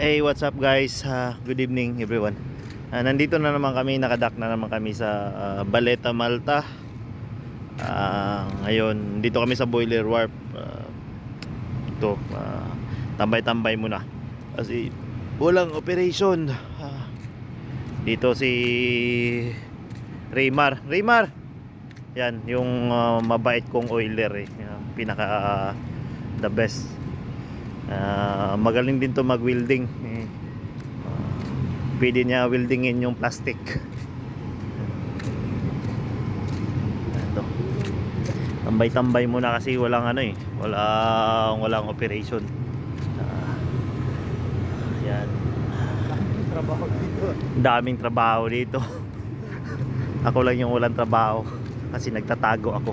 Hey, what's up guys? Good evening everyone. Nandito na naman kami, nakadak na naman kami sa Baleta, Malta. Ngayon, dito kami sa Boiler Wharf. Tambay-tambay muna kasi walang operation. Dito si Raymar. Yan, yung mabait kong oiler eh. Pinaka the best. Magaling din to mag-welding pwede niya weldingin yung plastic. Ito, tambay-tambay muna kasi walang walang operation. Yan, daming trabaho dito. Ako lang yung walang trabaho kasi nagtatago ako.